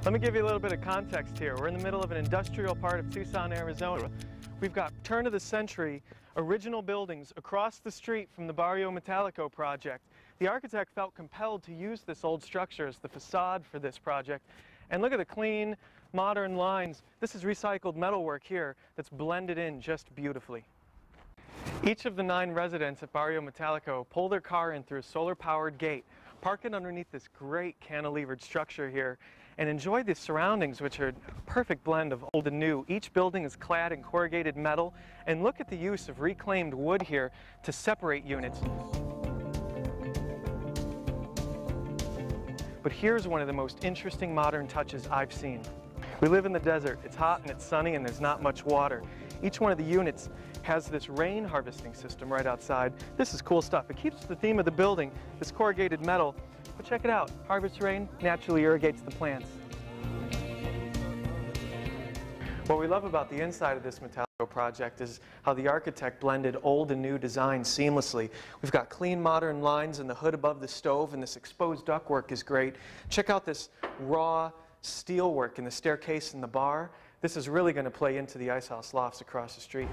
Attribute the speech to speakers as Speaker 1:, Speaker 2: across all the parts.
Speaker 1: Let me give you a little bit of context here. We're in the middle of an industrial part of Tucson, Arizona. We've got turn-of-the-century original buildings across the street from the Barrio Metallico project. The architect felt compelled to use this old structure as the facade for this project. And look at the clean, modern lines. This is recycled metalwork here that's blended in just beautifully. Each of the 9 residents at Barrio Metallico pull their car in through a solar-powered gate, park it underneath this great cantilevered structure here, and enjoy the surroundings, which are a perfect blend of old and new. Each building is clad in corrugated metal, and look at the use of reclaimed wood here to separate units. But here's one of the most interesting modern touches I've seen. We live in the desert. It's hot and it's sunny and there's not much water. Each one of the units has this rain harvesting system right outside. This is cool stuff. It keeps the theme of the building, this corrugated metal. But check it out. Harvest rain naturally irrigates the plants. What we love about the inside of this Metallico project is how the architect blended old and new designs seamlessly. We've got clean modern lines in the hood above the stove, and this exposed ductwork is great. Check out this raw steel work in the staircase and the bar. This is really going to play into the Ice House Lofts across the street.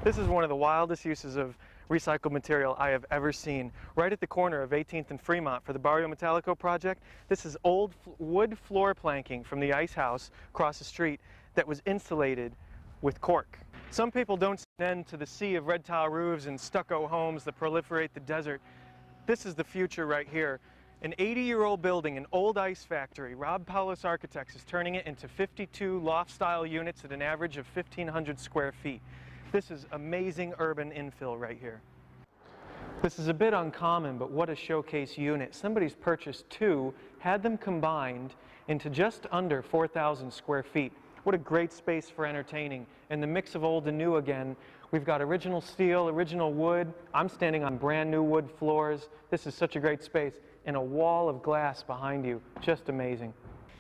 Speaker 1: This is one of the wildest uses of recycled material I have ever seen. Right at the corner of 18th and Fremont for the Barrio Metallico project, this is old wood floor planking from the Ice House across the street that was insulated with cork. Some people don't see an end to the sea of red tile roofs and stucco homes that proliferate the desert. This is the future right here. An 80-year-old building, an old ice factory. Rob Paulus Architects is turning it into 52 loft-style units at an average of 1,500 square feet. This is amazing urban infill right here. This is a bit uncommon, but what a showcase unit. Somebody's purchased 2, had them combined into just under 4,000 square feet. What a great space for entertaining. And the mix of old and new again. We've got original steel, original wood. I'm standing on brand new wood floors. This is such a great space. And a wall of glass behind you. Just amazing.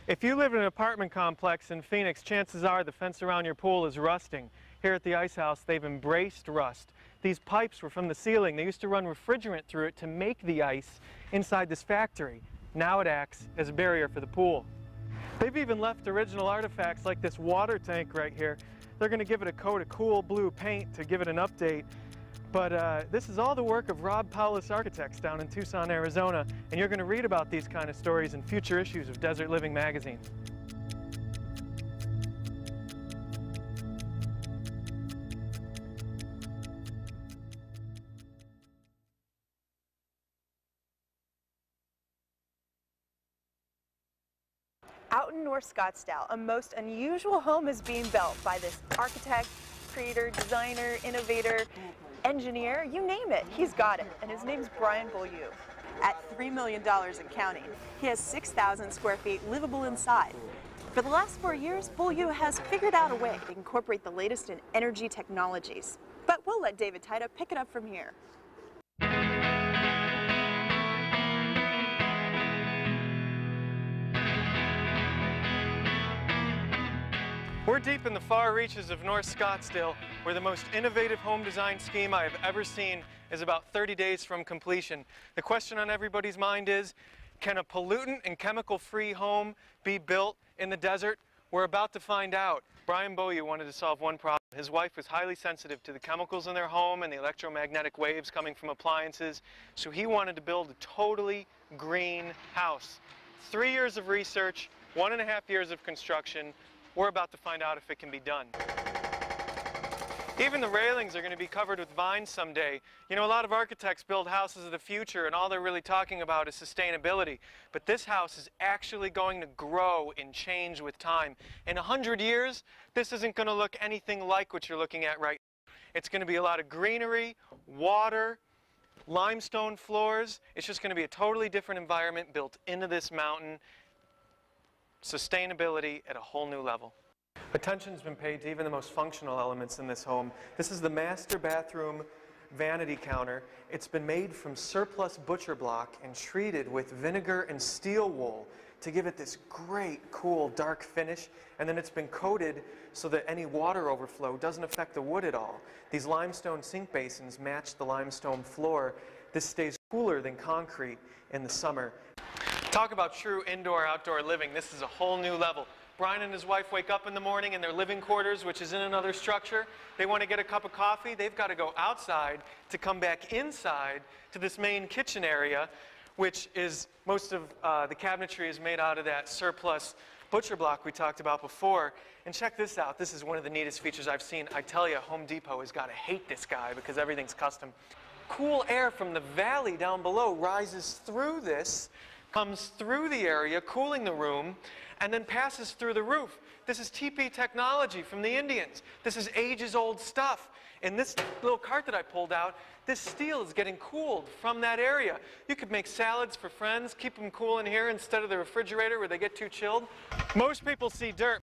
Speaker 1: If you live in an apartment complex in Phoenix, chances are the fence around your pool is rusting. Here at the Ice House, they've embraced rust. These pipes were from the ceiling. They used to run refrigerant through it to make the ice inside this factory. Now it acts as a barrier for the pool. They've even left original artifacts like this water tank right here. They're going to give it a coat of cool blue paint to give it an update. But this is all the work of Rob Paulus Architects down in Tucson, Arizona, and you're going to read about these kind of stories in future issues of Desert Living magazine.
Speaker 2: Out in North Scottsdale, a most unusual home is being built by this architect, creator, designer, innovator, engineer, you name it, he's got it. And his name's Brian Beaulieu. At $3 million and counting, he has 6,000 square feet livable inside. For the last 4 years, Beaulieu has figured out a way to incorporate the latest in energy technologies. But we'll let David Tida pick it up from here.
Speaker 1: We're deep in the far reaches of North Scottsdale, where the most innovative home design scheme I have ever seen is about 30 days from completion. The question on everybody's mind is, can a pollutant and chemical-free home be built in the desert? We're about to find out. Brian Beaulieu wanted to solve one problem. His wife was highly sensitive to the chemicals in their home and the electromagnetic waves coming from appliances, so he wanted to build a totally green house. 3 years of research, 1.5 years of construction. We're about to find out if it can be done. Even the railings are going to be covered with vines someday. You know, a lot of architects build houses of the future and all they're really talking about is sustainability. But this house is actually going to grow and change with time. In 100 years, this isn't going to look anything like what you're looking at right now. It's going to be a lot of greenery, water, limestone floors. It's just going to be a totally different environment built into this mountain. Sustainability at a whole new level. Attention's been paid to even the most functional elements in this home. This is the master bathroom vanity counter. It's been made from surplus butcher block and treated with vinegar and steel wool to give it this great, cool, dark finish. And then it's been coated so that any water overflow doesn't affect the wood at all. These limestone sink basins match the limestone floor. This stays cooler than concrete in the summer. Talk about true indoor-outdoor living. This is a whole new level. Brian and his wife wake up in the morning in their living quarters, which is in another structure. They want to get a cup of coffee. They've got to go outside to come back inside to this main kitchen area, which is most of the cabinetry is made out of that surplus butcher block we talked about before. And check this out. This is one of the neatest features I've seen. I tell you, Home Depot has got to hate this guy because everything's custom. Cool air from the valley down below rises through this, comes through the area, cooling the room, and then passes through the roof. This is TP technology from the Indians. This is ages-old stuff. In this little cart that I pulled out, this steel is getting cooled from that area. You could make salads for friends, keep them cool in here instead of the refrigerator where they get too chilled. Most people see dirt.